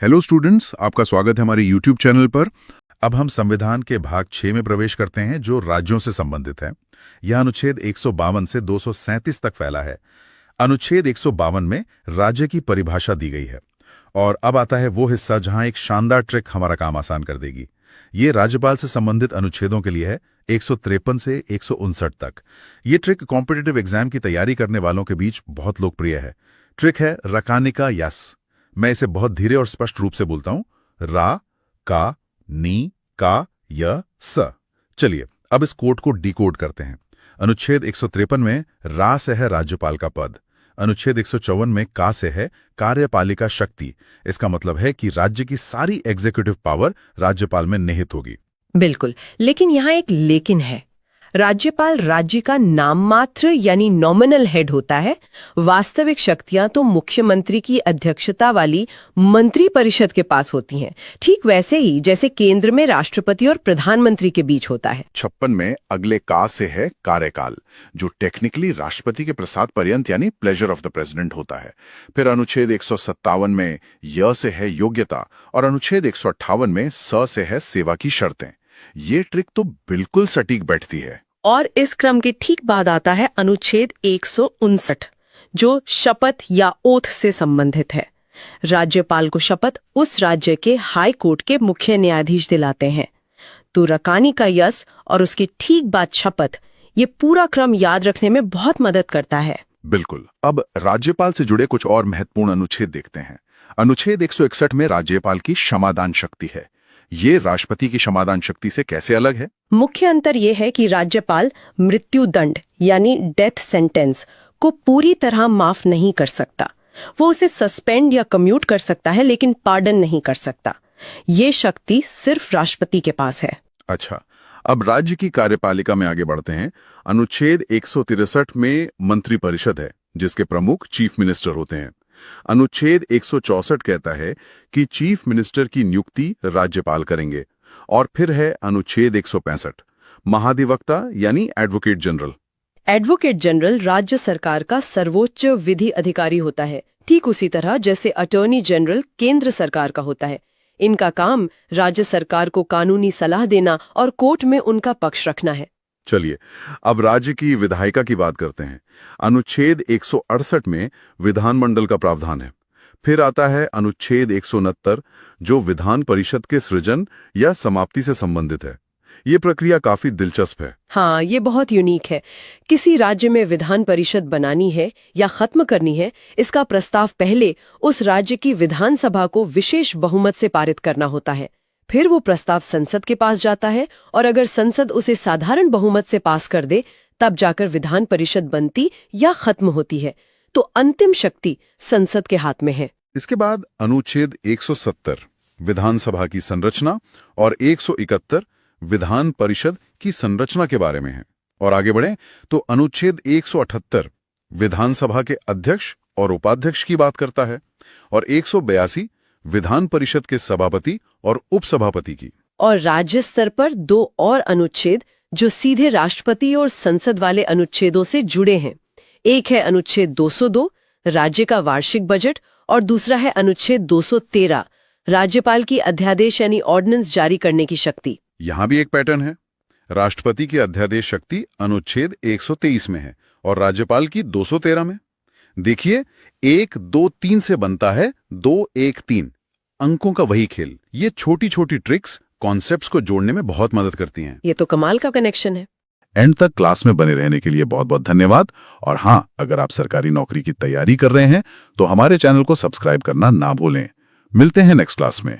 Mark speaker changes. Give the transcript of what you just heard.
Speaker 1: Hello students, आपका स्वागत है हमारे यूट्यूब चैनल पर। अब हम संविधान के भाग 6 में प्रवेश करते हैं जो राज्यों से संबंधित है। यह अनुच्छेद 152 से 237 तक फैला है। अनुच्छेद 152 में राज्य की परिभाषा दी गई है। और अब आता है वो हिस्सा जहां एक शानदार ट्रिक हमारा काम आसान कर देगी। ये राज्यपाल से संबंधित अनुच्छेदों के लिए है, 153 से 159 तक। ये ट्रिक कॉम्पिटिटिव एग्जाम की तैयारी करने वालों के बीच बहुत लोकप्रिय है। ट्रिक है रकानिका यस। मैं इसे बहुत धीरे और स्पष्ट रूप से बोलता हूं, रा का नी का य स। चलिए अब इस कोड को डिकोड करते हैं। अनुच्छेद 153 में रा से है राज्यपाल का पद। अनुच्छेद 154 में का से है कार्यपालिका शक्ति। इसका मतलब है कि राज्य की सारी एग्जीक्यूटिव पावर राज्यपाल में निहित होगी।
Speaker 2: बिल्कुल, लेकिन यहाँ एक लेकिन है। राज्यपाल राज्य का नाम मात्र यानी नॉमिनल हेड होता है। वास्तविक शक्तियां तो मुख्यमंत्री की अध्यक्षता वाली मंत्री परिषद के पास होती हैं, ठीक वैसे ही जैसे केंद्र में राष्ट्रपति और प्रधानमंत्री के बीच होता है।
Speaker 3: 56 में अगले का से है कार्यकाल, जो टेक्निकली राष्ट्रपति के प्रसाद पर्यंत यानी प्लेजर ऑफ द प्रेसिडेंट होता है। फिर अनुच्छेद 157 में य से है योग्यता और अनुच्छेद 158 में स से है सेवा की शर्तें। ये ट्रिक तो बिल्कुल सटीक बैठती है।
Speaker 2: और इस क्रम के ठीक बाद आता है अनुच्छेद 159, जो शपथ या ओथ से संबंधित है। राज्यपाल को शपथ उस राज्य के हाई कोर्ट के मुख्य न्यायाधीश दिलाते हैं। तो रकानी का यस और उसके ठीक बाद शपथ, ये पूरा क्रम याद रखने में बहुत मदद करता है।
Speaker 3: बिल्कुल। अब राज्यपाल से जुड़े कुछ और महत्वपूर्ण अनुच्छेद देखते हैं। अनुच्छेद 161 में राज्यपाल की क्षमादान शक्ति है। ये राष्ट्रपति की क्षमादान शक्ति से कैसे अलग है?
Speaker 2: मुख्य अंतर यह है कि राज्यपाल मृत्यु दंड यानी डेथ सेंटेंस को पूरी तरह माफ नहीं कर सकता। वो उसे सस्पेंड या कम्यूट कर सकता है, लेकिन पार्डन नहीं कर सकता। ये शक्ति सिर्फ राष्ट्रपति के पास है।
Speaker 3: अच्छा, अब राज्य की कार्यपालिका में आगे बढ़ते हैं। अनुच्छेद 163 में मंत्रिपरिषद है, जिसके प्रमुख चीफ मिनिस्टर होते हैं। अनुच्छेद 164 कहता है कि चीफ मिनिस्टर की नियुक्ति राज्यपाल करेंगे। और फिर है अनुच्छेद 165, महाधिवक्ता यानी एडवोकेट जनरल।
Speaker 2: एडवोकेट जनरल राज्य सरकार का सर्वोच्च विधि अधिकारी होता है, ठीक उसी तरह जैसे अटॉर्नी जनरल केंद्र सरकार का होता है। इनका काम राज्य सरकार को कानूनी सलाह देना और कोर्ट में उनका पक्ष रखना है।
Speaker 3: चलिए अब राज्य की विधायिका की बात करते हैं। अनुच्छेद 168 में विधानमंडल का प्रावधान है। फिर आता है अनुच्छेद 169, जो विधान परिषद के सृजन या समाप्ति से संबंधित है। ये प्रक्रिया काफी दिलचस्प है।
Speaker 2: हाँ, ये बहुत यूनिक है। किसी राज्य में विधान परिषद बनानी है या खत्म करनी है, इसका प्रस्ताव पहले उस राज्य की विधानसभा को विशेष बहुमत से पारित करना होता है। फिर वो प्रस्ताव संसद के पास जाता है और अगर संसद उसे साधारण बहुमत से पास कर दे, तब जाकर विधान परिषद बनती या खत्म होती है। तो अंतिम शक्ति संसद के हाथ में है।
Speaker 3: इसके बाद अनुच्छेद 170 विधानसभा की संरचना और 171 विधान परिषद की संरचना के बारे में है। और आगे बढ़ें तो अनुच्छेद 178 विधानसभा के अध्यक्ष और उपाध्यक्ष की बात करता है और 182 विधान परिषद के सभापति और उपसभापति की।
Speaker 2: और राज्य स्तर पर दो और अनुच्छेद जो सीधे राष्ट्रपति और संसद वाले अनुच्छेदों से जुड़े हैं। एक है अनुच्छेद 202 राज्य का वार्षिक बजट और दूसरा है अनुच्छेद 213 राज्यपाल की अध्यादेश यानी ऑर्डिनेंस जारी करने की शक्ति।
Speaker 3: यहां भी एक पैटर्न है। राष्ट्रपति की अध्यादेश शक्ति अनुच्छेद 123 में है और राज्यपाल की 213 में। देखिए 1 2 3 से बनता है 2 1 3। अंकों का वही खेल। ये छोटी छोटी ट्रिक्स कॉन्सेप्ट्स को जोड़ने में बहुत मदद करती हैं।
Speaker 2: ये तो कमाल का कनेक्शन है।
Speaker 3: एंड तक क्लास में बने रहने के लिए बहुत बहुत धन्यवाद। और हाँ, अगर आप सरकारी नौकरी की तैयारी कर रहे हैं तो हमारे चैनल को सब्सक्राइब करना ना भूलें। मिलते हैं नेक्स्ट क्लास में।